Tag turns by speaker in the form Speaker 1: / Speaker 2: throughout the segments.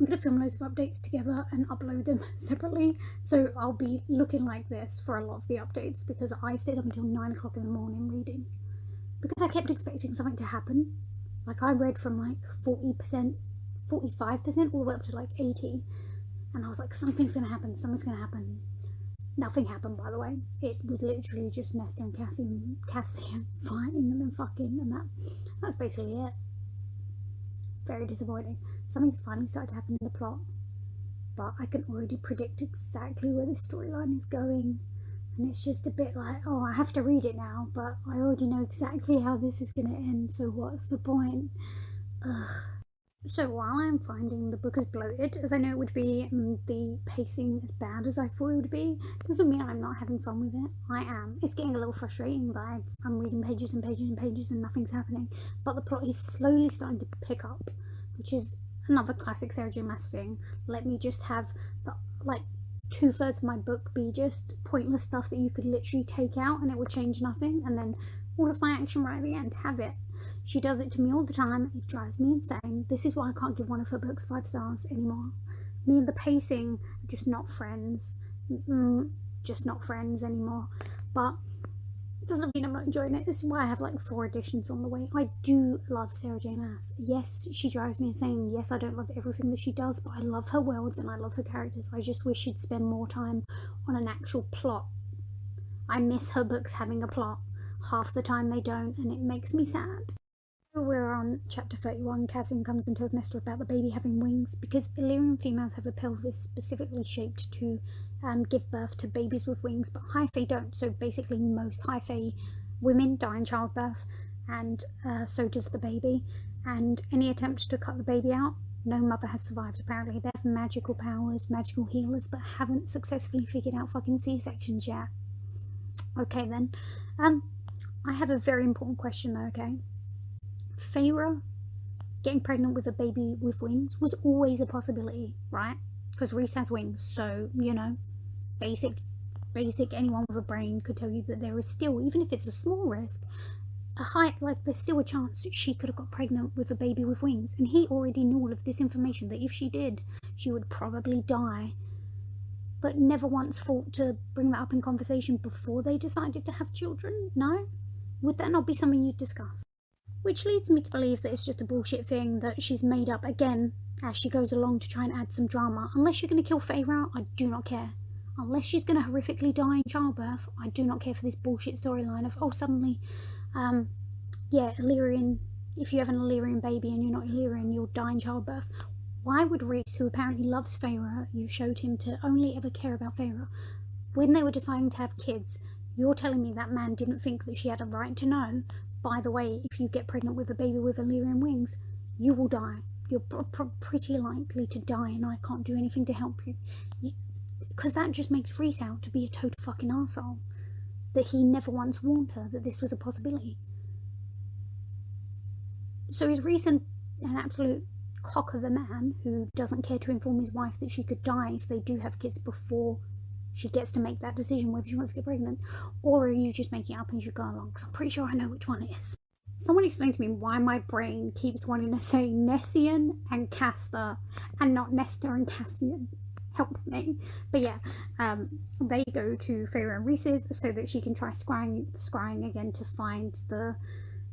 Speaker 1: I'm going to film loads of updates together and upload them separately, so I'll be looking like this for a lot of the updates because I stayed up until 9 o'clock in the morning reading because I kept expecting something to happen. Like, I read from like 40%, 45% all the way up to like 80, and I was like, something's going to happen, something's going to happen. Nothing happened, by the way. It was literally just Nesta and Cassian fighting and then fucking, and that's basically it. Very disappointing. Something's finally started to happen in the plot, but I can already predict exactly where this storyline is going, and it's just a bit like, oh, I have to read it now, but I already know exactly how this is going to end, so what's the point? Ugh. So while I'm finding the book as bloated as I know it would be and the pacing as bad as I thought it would be, doesn't mean I'm not having fun with it. I am. It's getting a little frustrating that I'm reading pages and pages and pages and nothing's happening, but the plot is slowly starting to pick up, which is another classic Sarah J Maas thing. Let me just have the, like, 2/3 of my book be just pointless stuff that you could literally take out and it would change nothing, and then all of my action right at the end. Have it. She does it to me all the time. It drives me insane. This is why I can't give one of her books 5 stars anymore. Me and the pacing are just not friends. Just not friends anymore. But it doesn't mean I'm not enjoying it. This is why I have like 4 editions on the way. I do love Sarah J Maas. Yes, she drives me insane. Yes, I don't love everything that she does, but I love her worlds and I love her characters. I just wish she'd spend more time on an actual plot. I miss her books having a plot. Half the time they don't, and it makes me sad. We're on chapter 31. Cassian comes and tells Nesta about the baby having wings, because Illyrian females have a pelvis specifically shaped to give birth to babies with wings, but High Fae don't. So basically most High Fae women die in childbirth, and so does the baby. And any attempt to cut the baby out, no mother has survived. Apparently they have magical powers, magical healers, but haven't successfully figured out fucking C-sections yet. Okay then. I have a very important question though, okay? Feyre getting pregnant with a baby with wings was always a possibility, right? Because Rhys has wings, so, you know, basic anyone with a brain could tell you that there is still, even if it's a small risk, there's still a chance she could have got pregnant with a baby with wings. And he already knew all of this information, that if she did, she would probably die, but never once thought to bring that up in conversation before they decided to have children. No? Would that not be something you'd discuss? Which leads me to believe that it's just a bullshit thing that she's made up again as she goes along to try and add some drama. Unless you're going to kill Feyre, I do not care. Unless she's going to horrifically die in childbirth, I do not care for this bullshit storyline of, oh, suddenly, Illyrian, if you have an Illyrian baby and you're not Illyrian, you'll die in childbirth. Why would Rhys, who apparently loves Feyre, you showed him to only ever care about Feyre, when they were deciding to have kids, you're telling me that man didn't think that she had a right to know, by the way, if you get pregnant with a baby with Illyrian wings, you will die. You're pretty likely to die, and I can't do anything to help you. Because that just makes Rhys out to be a total fucking arsehole. That he never once warned her that this was a possibility. So is Rhys an absolute cock of a man who doesn't care to inform his wife that she could die if they do have kids before she gets to make that decision whether she wants to get pregnant? Or are you just making it up as you go along? Because I'm pretty sure I know which one it is. Someone explain to me why my brain keeps wanting to say Nessian and Castor and not Nesta and Cassian. Help me. But yeah, they go to Feyre and Rhys's so that she can try scrying again to find the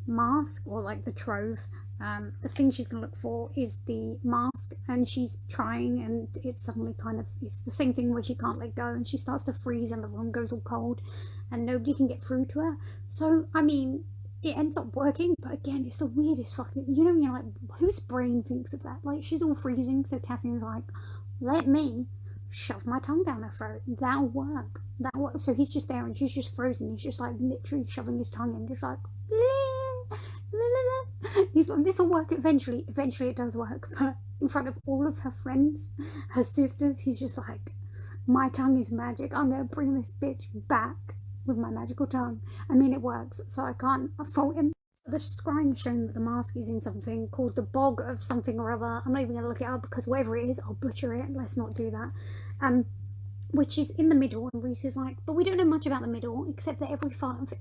Speaker 1: mask, or like the trove. The thing she's going to look for is the mask, and she's trying, and it's suddenly it's the same thing where she can't let go and she starts to freeze and the room goes all cold and nobody can get through to her. So I mean, it ends up working, but again, it's the weirdest fucking, you know, you're like, whose brain thinks of that? Like, she's all freezing, so Cassian's like, let me shove my tongue down her throat, that'll work. So he's just there and she's just frozen. He's just like literally shoving his tongue in, just like he's like, this will work eventually. It does work, but in front of all of her friends, her sisters, he's just like, my tongue is magic, I'm gonna bring this bitch back with my magical tongue. I mean, it works, so I can't fault him. The scrying shown that the mask is in something called the Bog of something or other. I'm not even gonna look it up because whatever it is, I'll butcher it. Let's not do that. Which is in the middle, and Rhys is like, but we don't know much about the middle, except that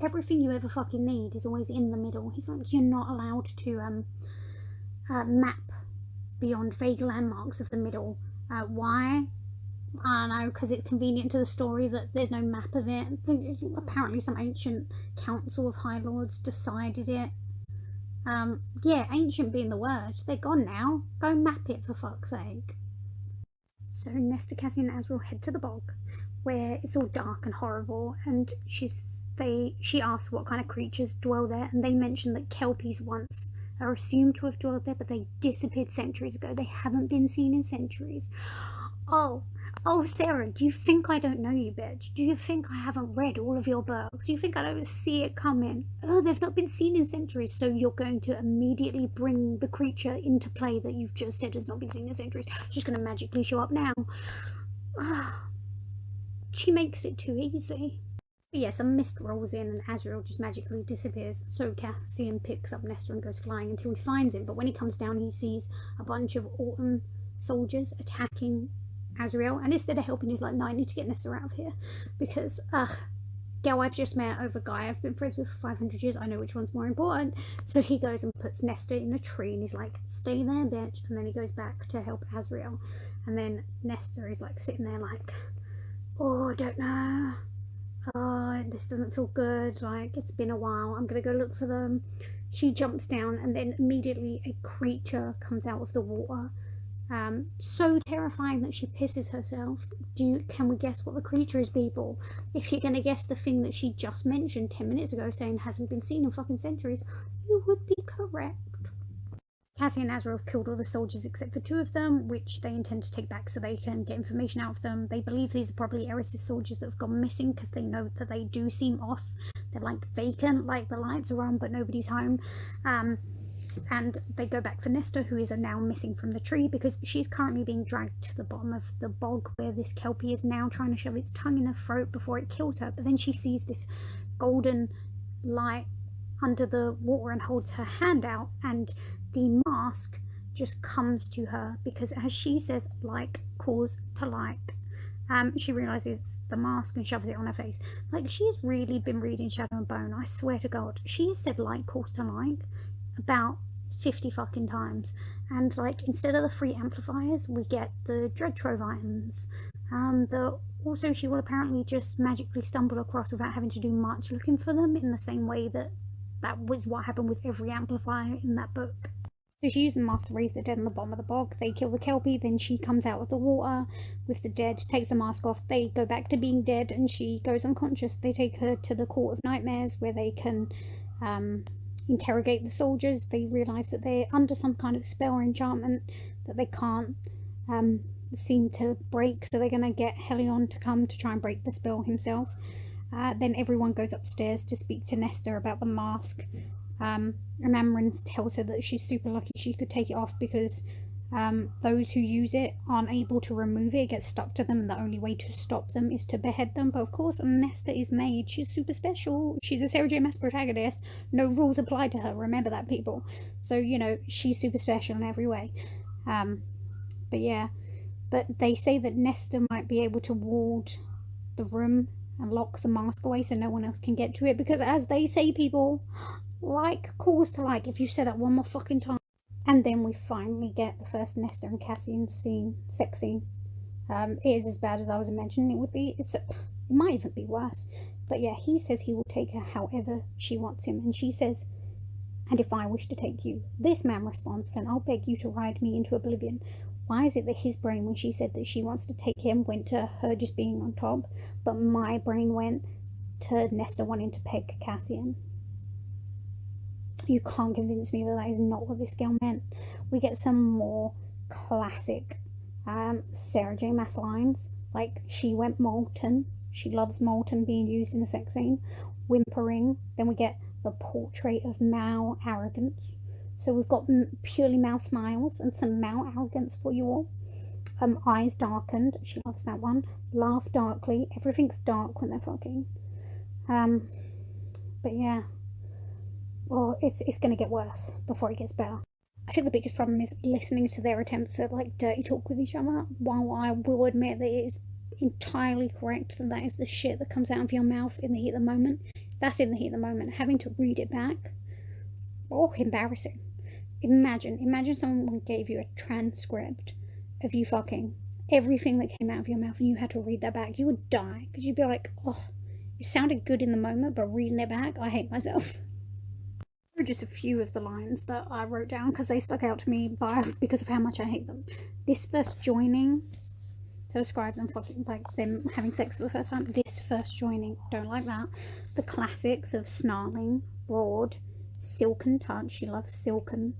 Speaker 1: everything you ever fucking need is always in the middle. He's like, you're not allowed to map beyond vague landmarks of the middle. Why? I don't know, because it's convenient to the story that there's no map of it. Apparently some ancient council of High Lords decided it. Yeah, ancient being the word. They're gone now. Go map it, for fuck's sake. So Nesta, Cassie and Azriel head to the bog, where it's all dark and horrible, and she asks what kind of creatures dwell there, and they mention that kelpies once are assumed to have dwelled there, but they disappeared centuries ago. They haven't been seen in centuries. Oh, Sarah, do you think I don't know you, bitch? Do you think I haven't read all of your books? Do you think I don't see it coming? Oh, they've not been seen in centuries, so you're going to immediately bring the creature into play that you've just said has not been seen in centuries. It's just going to magically show up now. She makes it too easy. But yeah, some mist rolls in and Azriel just magically disappears. So Cassian picks up Nesta and goes flying until he finds him. But when he comes down, he sees a bunch of Autumn soldiers attacking Azriel, and instead of helping, he's like, no, I need to get Nesta out of here, because girl I've just met over guy I've been friends with for 500 years, I know which one's more important. So he goes and puts Nesta in a tree, and he's like, stay there, bitch. And then he goes back to help Azriel, and then Nesta is like sitting there like, oh, I don't know, oh, this doesn't feel good, like, it's been a while, I'm gonna go look for them. She jumps down, and then immediately a creature comes out of the water. So terrifying that she pisses herself. Can we guess what the creature is, people? If you're gonna guess the thing that she just mentioned 10 minutes ago, saying hasn't been seen in fucking centuries, you would be correct. Cassie and Azriel have killed all the soldiers except for 2 of them, which they intend to take back so they can get information out of them. They believe these are probably Eris's soldiers that have gone missing, because they know that they do seem off. They're like vacant, like the lights are on but nobody's home. And they go back for Nesta, who is now missing from the tree, because she's currently being dragged to the bottom of the bog where this kelpie is now trying to shove its tongue in her throat before it kills her. But then she sees this golden light under the water and holds her hand out, and the mask just comes to her, because as she says, like calls to like. She realises the mask and shoves it on her face. Like, she has really been reading Shadow and Bone, I swear to God. She has said like calls to like about 50 fucking times, and like, instead of the free amplifiers we get the dread trove items. Also she will apparently just magically stumble across without having to do much looking for them, in the same way that was what happened with every amplifier in that book. So she uses the mask to raise the dead on the bottom of the bog. They kill the kelpie, then she comes out of the water with the dead, takes the mask off. They go back to being dead and she goes unconscious. They take her to the Court of Nightmares, where they can interrogate the soldiers. They realise that they're under some kind of spell or enchantment that they can't seem to break, so they're going to get Helion to come to try and break the spell himself. Then everyone goes upstairs to speak to Nesta about the mask, and Amren tells her that she's super lucky she could take it off, because those who use it aren't able to remove it. It gets stuck to them. The only way to stop them is to behead them. But of course, Nesta is made. She's super special. She's a Sarah J Maas protagonist. No rules apply to her. Remember that, people. So, you know, she's super special in every way. But yeah. But they say that Nesta might be able to ward the room and lock the mask away so no one else can get to it. Because as they say, people, like calls to like. If you say that one more fucking time. And then we finally get the first Nesta and Cassian scene, sex scene. It is as bad as I was imagining it would be. It might even be worse. But yeah, he says he will take her however she wants him. And she says, and if I wish to take you. This man responds, then I'll beg you to ride me into oblivion. Why is it that his brain, when she said that she wants to take him, went to her just being on top, but my brain went to Nesta wanting to peg Cassian? You can't convince me that that is not what this girl meant. We get some more classic Sarah J Maas lines, like she went molten. She loves molten being used in a sex scene. Whimpering. Then we get the portrait of Mao arrogance. So we've got purely Mao smiles and some Mao arrogance for you all. Eyes darkened. She loves that one. Laugh darkly. Everything's dark when they're fucking. But yeah. Well, it's going to get worse before it gets better. I think the biggest problem is listening to their attempts at like dirty talk with each other. While I will admit that it is entirely correct that is the shit that comes out of your mouth in the heat of the moment. That's in the heat of the moment. Having to read it back, oh, embarrassing. Imagine someone gave you a transcript of you fucking everything that came out of your mouth and you had to read that back. You would die because you'd be like, oh, it sounded good in the moment, but reading it back, I hate myself. There are just a few of the lines that I wrote down because they stuck out to me because of how much I hate them. This first joining, to describe them fucking like them having sex for the first time. This first joining, don't like that. The classics of snarling, roared, silken touch. She loves silken,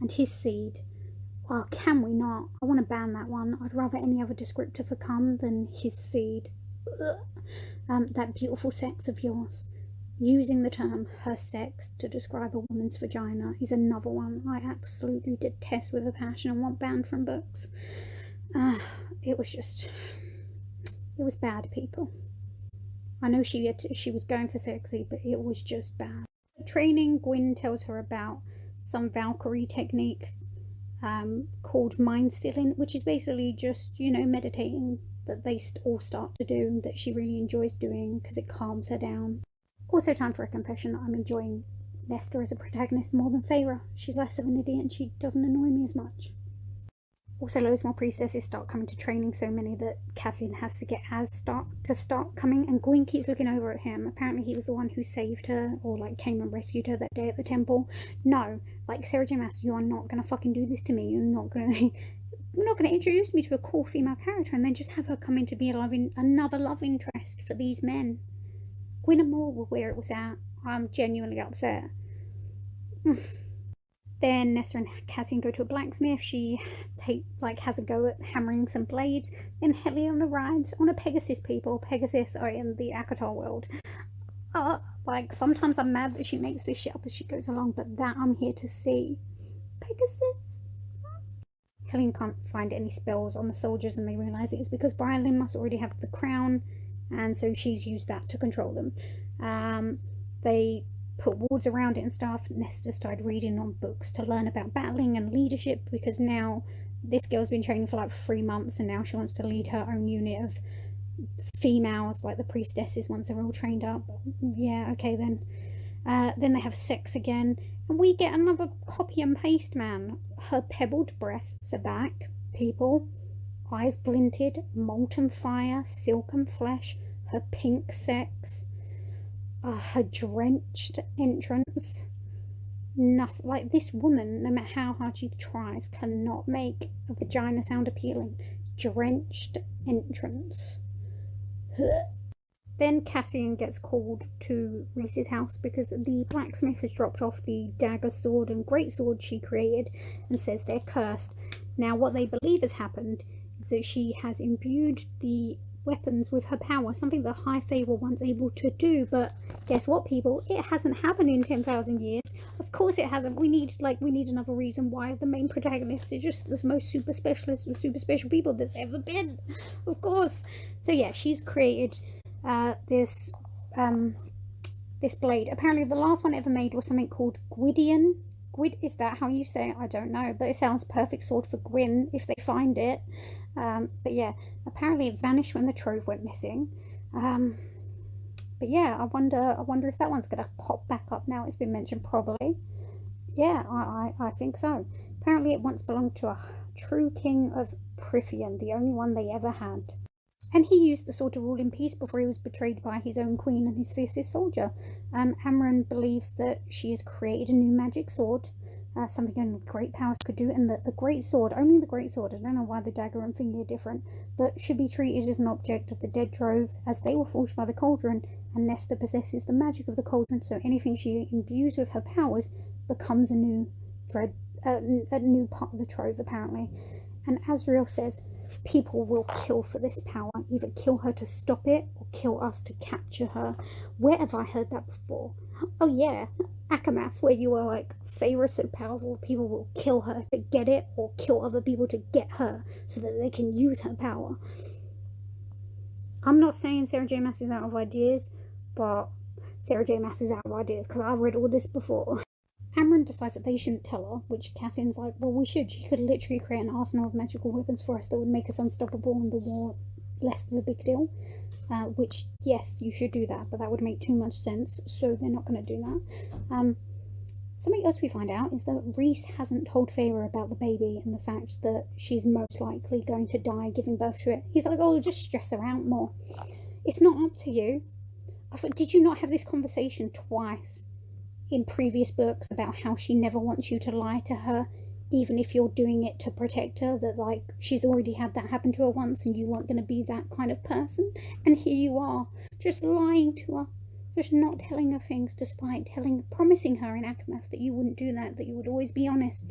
Speaker 1: and his seed. Oh, can we not? I want to ban that one. I'd rather any other descriptor for cum than his seed. That beautiful sex of yours. Using the term her sex to describe a woman's vagina is another one I absolutely detest with a passion and want banned from books. It was bad, people. I know she was going for sexy, but it was just bad. Training, Gwyn tells her about some Valkyrie technique called mind stilling, which is basically just, meditating, that they all start to do, that she really enjoys doing because it calms her down. Also, time for a confession. I'm enjoying Nesta as a protagonist more than Feyre. She's less of an idiot and she doesn't annoy me as much. Also, loads more priestesses start coming to training, so many that Cassian has to get start coming, and Gwyn keeps looking over at him. Apparently he was the one who saved her, or came and rescued her that day at the temple. No, Sarah J. Maas, you are not gonna fucking do this to me. You're not gonna introduce me to a core female character and then just have her come in to be another love interest for these men. Gwyn and Moore were where it was at. I'm genuinely upset. Then Nesta and Cassian go to a blacksmith. She has a go at hammering some blades. Then Helion arrives on a Pegasus, people. Pegasus are in the ACOTAR world. Sometimes I'm mad that she makes this shit up as she goes along, but that I'm here to see. Pegasus? Helion can't find any spells on the soldiers, and they realise it is because Brian must already have the crown, and so she's used that to control them. They put wards around it and stuff. Nesta started reading on books to learn about battling and leadership, because now this girl's been training for 3 months and now she wants to lead her own unit of females, like the priestesses, once they're all trained up. Yeah, okay then. Then they have sex again, and we get another copy and paste, man. Her pebbled breasts are back, people. Eyes glinted, molten fire, silken flesh, her pink sex. Her drenched entrance. Nothing. This woman, no matter how hard she tries, cannot make a vagina sound appealing. Drenched entrance. Then Cassian gets called to Rhys's house because the blacksmith has dropped off the dagger, sword and greatsword she created and says they're cursed. Now, what they believe has happened is that she has imbued the weapons with her power, something that High Fae were once able to do, but guess what, people? It hasn't happened in 10,000 years. Of course it hasn't. We need another reason why the main protagonist is just the most super specialist of super special people that's ever been. Of course. So yeah, she's created this blade. Apparently the last one ever made was something called Gwydion. Is that how you say it? I don't know, but it sounds perfect sword for Gwyn if they find it. But yeah, apparently it vanished when the trove went missing. But yeah, I wonder if that one's gonna pop back up now it's been mentioned. Probably. Yeah, I think so. Apparently it once belonged to a true king of Prythian, the only one they ever had. And he used the sword to rule in peace before he was betrayed by his own queen and his fiercest soldier. Amren believes that she has created a new magic sword, something only great powers could do, and that the great sword, only the great sword, I don't know why the dagger and thingy are different, but should be treated as an object of the dead trove, as they were forged by the cauldron, and Nesta possesses the magic of the cauldron, so anything she imbues with her powers becomes a new part of the trove, apparently. And Azriel says, people will kill for this power, either kill her to stop it or kill us to capture her. Where have I heard that before? Oh yeah, Akamath, where you were like, Feyre so powerful, people will kill her to get it, or kill other people to get her, so that they can use her power. I'm not saying Sarah J. Maas is out of ideas, but Sarah J. Maas is out of ideas, because I've read all this before. Amren decides that they shouldn't tell her, which Cassian's like, well, we should. She could literally create an arsenal of magical weapons for us that would make us unstoppable and the war less of a big deal. Which, yes, you should do that, but that would make too much sense, so they're not going to do that. Something else we find out is that Rhys hasn't told Feyre about the baby and the fact that she's most likely going to die giving birth to it. He's like, oh, just stress her out more. It's not up to you. I thought, did you not have this conversation twice in previous books about how she never wants you to lie to her, even if you're doing it to protect her, that like she's already had that happen to her once and you weren't going to be that kind of person? And here you are, just lying to her. Just not telling her things despite promising her in ACOMAF that you wouldn't do that you would always be honest.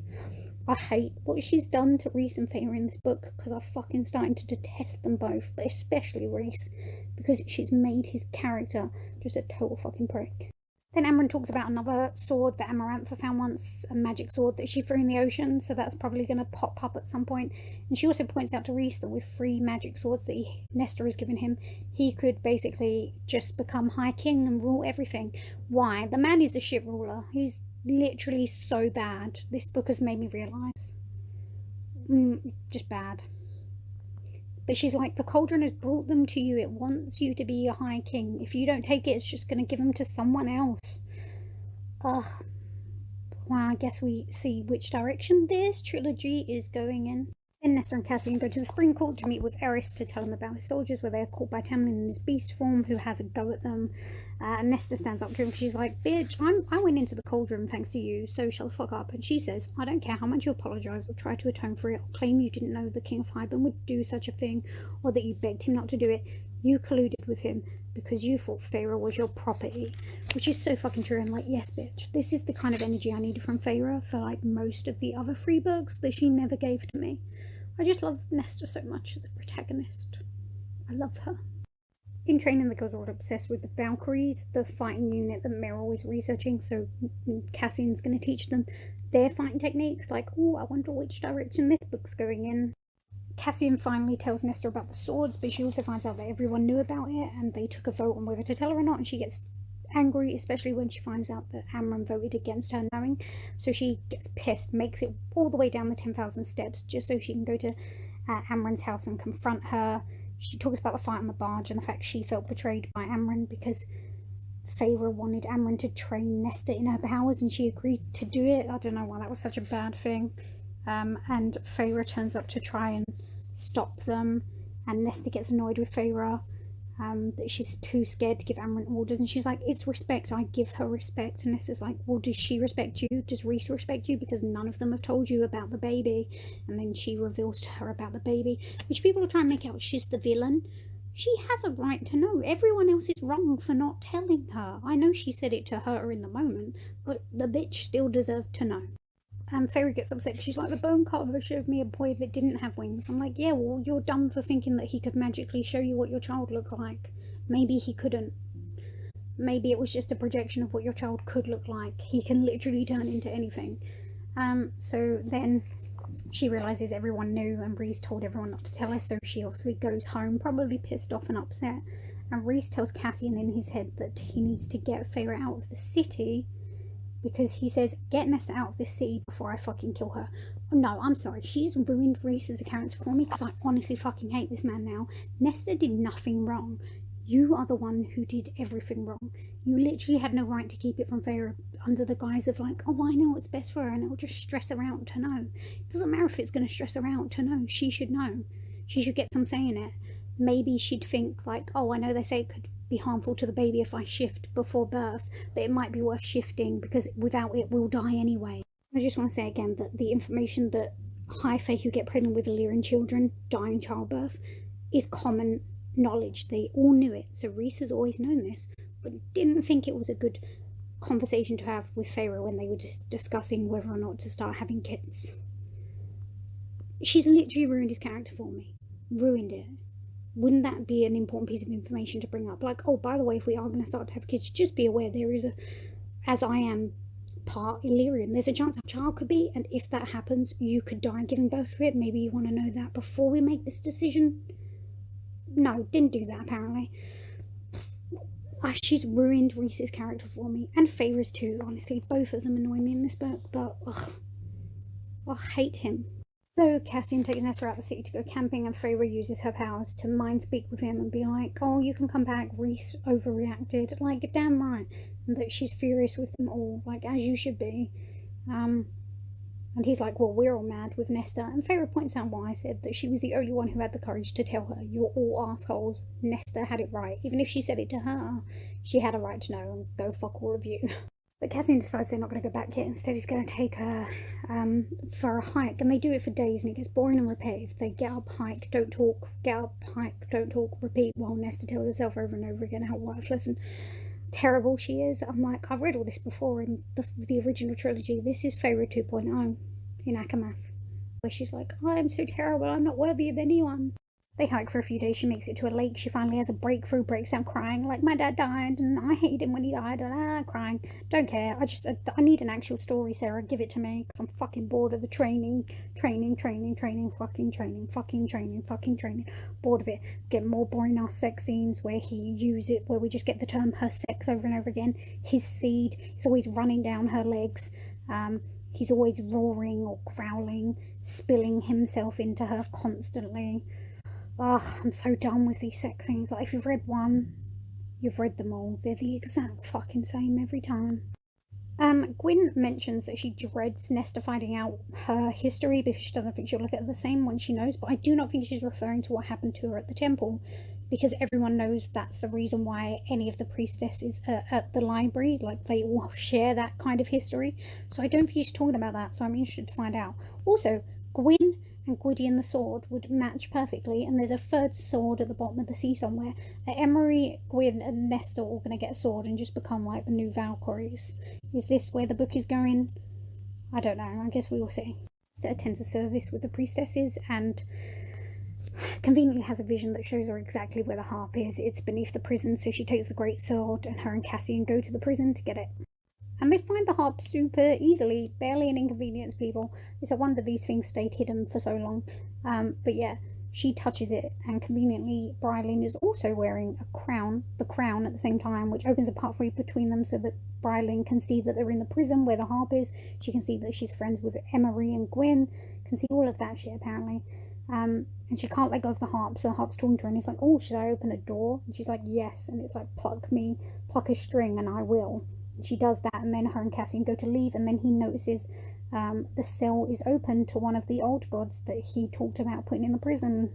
Speaker 1: I hate what she's done to Rhys and Feyre in this book because I'm fucking starting to detest them both, but especially Rhys, because she's made his character just a total fucking prick. Then Amren talks about another sword that Amarantha found once, a magic sword that she threw in the ocean, so that's probably going to pop up at some point. And she also points out to Rhys that with 3 magic swords that Nestor has given him, he could basically just become High King and rule everything. Why? The man is a shit ruler. He's literally so bad. This book has made me realise. Just bad. But she's like, the cauldron has brought them to you. It wants you to be a High King. If you don't take it, it's just going to give them to someone else. Ugh. Well, I guess we see which direction this trilogy is going in. Then Nestor and Cassian go to the Spring Court to meet with Eris to tell them about his soldiers, where they are caught by Tamlin in his beast form, who has a go at them. Nestor stands up to him. She's like, bitch, I went into the cauldron thanks to you, so shut the fuck up. And she says, I don't care how much you apologise or try to atone for it, or claim you didn't know the King of Hybern would do such a thing, or that you begged him not to do it. You colluded with him because you thought Feyre was your property, which is so fucking true. I'm like, yes, bitch, this is the kind of energy I needed from Feyre for like most of the other 3 books that she never gave to me. I just love Nestor so much as a protagonist. I love her. In training, the girls are all obsessed with the Valkyries, the fighting unit that Meryl is researching, so Cassian's going to teach them their fighting techniques, like, oh, I wonder which direction this book's going in. Cassian finally tells Nestor about the swords, but she also finds out that everyone knew about it, and they took a vote on whether to tell her or not, and she gets angry, especially when she finds out that Amren voted against her knowing. So she gets pissed, makes it all the way down the 10,000 steps just so she can go to Amren's house and confront her. She talks about the fight on the barge and the fact she felt betrayed by Amren because Feyre wanted Amren to train Nestor in her powers and she agreed to do it. I don't know why that was such a bad thing. And Feyre turns up to try and stop them, and Nestor gets annoyed with Feyre. That she's too scared to give Amren orders, and she's like, it's respect, I give her respect. And Nestor's like, well, does she respect you? Does Rhys respect you? Because none of them have told you about the baby. And then she reveals to her about the baby, which people are trying to make out she's the villain. She has a right to know. Everyone else is wrong for not telling her. I know she said it to her in the moment, but the bitch still deserved to know. And Feyre gets upset. She's like, the bone carver showed me a boy that didn't have wings. I'm like, yeah, well, you're dumb for thinking that he could magically show you what your child looked like. Maybe he couldn't. Maybe it was just a projection of what your child could look like. He can literally turn into anything. So then she realises everyone knew, and Rhys told everyone not to tell her, so she obviously goes home, probably pissed off and upset. And Rhys tells Cassian in his head that he needs to get Feyre out of the city, because he says, get Nesta out of this city before I fucking kill her. No, I'm sorry. She's ruined Rhys as a character for me because I honestly fucking hate this man now. Nesta did nothing wrong. You are the one who did everything wrong. You literally had no right to keep it from Feyre under the guise of like, oh, I know what's best for her and it'll just stress her out to know. It doesn't matter if it's going to stress her out to know. She should know. She should get some say in it. Maybe she'd think like, oh, I know they say it could be harmful to the baby if I shift before birth, but it might be worth shifting because without it we'll die anyway. I just want to say again that the information that high fae who get pregnant with Illyrian children die in childbirth is common knowledge. They all knew it, so Rhys has always known this, but didn't think it was a good conversation to have with Feyre when they were just discussing whether or not to start having kids. She's literally ruined his character for me. Ruined it. Wouldn't that be an important piece of information to bring up? Like, oh, by the way, if we are going to start to have kids, just be aware there is as I am part Illyrian, there's a chance a child could be, and if that happens, you could die giving birth to it. Maybe you want to know that before we make this decision. No, didn't do that, apparently. She's ruined Rhys's character for me, and Feyre's too, honestly. Both of them annoy me in this book, but ugh, I hate him. So Cassian takes Nesta out the city to go camping, and Feyre uses her powers to mind speak with him and be like, oh, you can come back, Rhys overreacted, like, damn right, and that she's furious with them all, like, as you should be. And he's like, well, we're all mad with Nesta, and Feyre points out why I said that she was the only one who had the courage to tell her, you're all assholes, Nesta had it right. Even if she said it to her, she had a right to know, and go fuck all of you. But Cassian decides they're not going to go back yet. Instead, he's going to take her for a hike. And they do it for days, and it gets boring and repetitive. They get up, hike, don't talk, get up, hike, don't talk, repeat, while Nesta tells herself over and over again how worthless and terrible she is. I'm like, I've read all this before in the original trilogy. This is Feyre 2.0 in ACOMAF, where she's like, oh, I'm so terrible, I'm not worthy of anyone. They hike for a few days, she makes it to a lake, she finally has a breakthrough, breaks out crying, like, my dad died, and I hated him when he died, and crying. Don't care, I need an actual story, Sarah, give it to me, because I'm fucking bored of the training, fucking training, bored of it. Get more boring ass sex scenes where where we just get the term her sex over and over again. His seed, it's always running down her legs, he's always roaring or growling, spilling himself into her constantly. Ugh, I'm so done with these sex scenes. Like, if you've read one, you've read them all. They're the exact fucking same every time. Gwyn mentions that she dreads Nesta finding out her history because she doesn't think she'll look at it the same when she knows, but I do not think she's referring to what happened to her at the temple, because everyone knows that's the reason why any of the priestesses are at the library, like, they all share that kind of history, so I don't think she's talking about that, so I'm interested to find out. Also, Gwyn and Gwydion the sword would match perfectly, and there's a third sword at the bottom of the sea somewhere. Are Emery, Gwyn, and Nesta all going to get a sword and just become like the new Valkyries? Is this where the book is going? I don't know, I guess we will see. Nesta attends a service with the priestesses and conveniently has a vision that shows her exactly where the harp is. It's beneath the prison, so she takes the great sword, and her and Cassian go to the prison to get it. And they find the harp super easily, barely an inconvenience, people. It's a wonder these things stayed hidden for so long. But yeah, she touches it, and conveniently Brylin is also wearing the crown at the same time, which opens a pathway between them so that Brylin can see that they're in the prison where the harp is. She can see that she's friends with Emery and Gwyn, can see all of that shit apparently. And she can't let go of the harp, so the harp's talking to her and it's like, oh, should I open a door? And she's like, yes, and it's like, pluck a string and I will. She does that, and then her and Cassian go to leave, and then he notices the cell is open to one of the old gods that he talked about putting in the prison.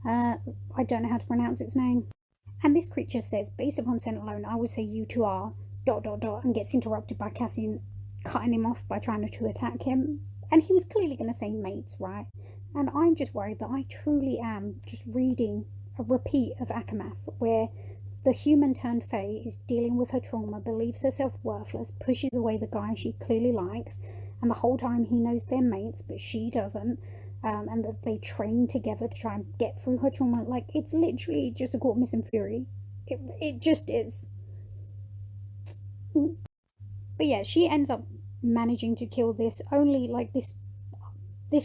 Speaker 1: I don't know how to pronounce its name. And this creature says, based upon scent alone, I would say you two are ... and gets interrupted by Cassian cutting him off by trying to attack him. And he was clearly going to say mates, right? And I'm just worried that I truly am just reading a repeat of ACOMAF, where the human turned Fae is dealing with her trauma, believes herself worthless, pushes away the guy she clearly likes, and the whole time he knows they're mates, but she doesn't, and that they train together to try and get through her trauma. Like, it's literally just a Court of Mist and Fury. It just is. But yeah, she ends up managing to kill this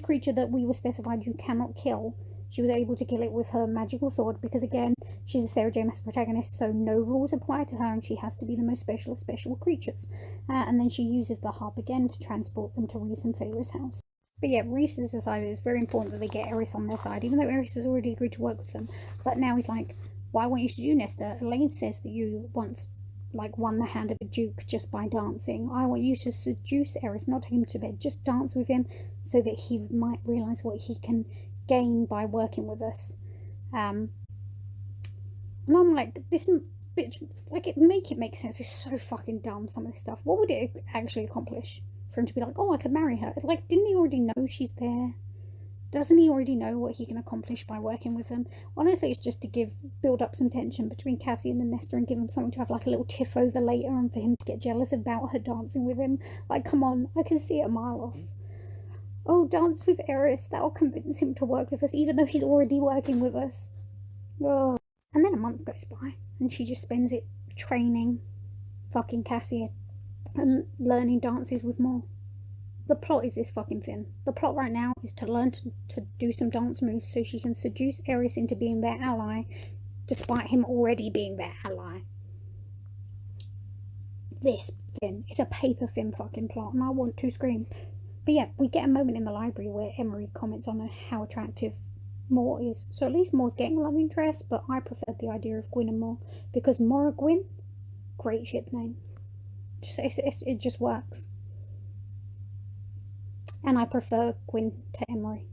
Speaker 1: creature that we were specified you cannot kill. She was able to kill it with her magical sword because, again, she's a Sarah J. Maas protagonist, so no rules apply to her and she has to be the most special of special creatures. And then she uses the harp again to transport them to Rhys and Feyre's house. But yeah, Rhys has decided it's very important that they get Eris on their side, even though Eris has already agreed to work with them. But now he's like, why want you to do, Nesta? Elaine says that you once won the hand of a duke just by dancing. I want you to seduce Eris, not take him to bed, just dance with him so that he might realise what he can gain by working with us. And I'm like, this bitch, like, make it make sense. It's so fucking dumb, some of this stuff. What would it actually accomplish for him to be like, oh, I could marry her? Like, didn't he already know she's there? Doesn't he already know what he can accomplish by working with them? Honestly, it's just to build up some tension between Cassian and Nesta and give him something to have like a little tiff over later, and for him to get jealous about her dancing with him. Like, come on, I can see it a mile off. Oh, dance with Eris, that'll convince him to work with us, even though he's already working with us. Ugh. And then a month goes by, and she just spends it training fucking Cassian and learning dances with more. The plot is this fucking thing. The plot right now is to learn to do some dance moves so she can seduce Eris into being their ally, despite him already being their ally. This thing is a paper thin fucking plot, and I want to scream. But yeah, we get a moment in the library where Emery comments on how attractive Mor is. So at least Mor's getting a love interest, but I preferred the idea of Gwyn and Mor because Mora Gwyn, great ship name. It just works. And I prefer Gwyn to Emery.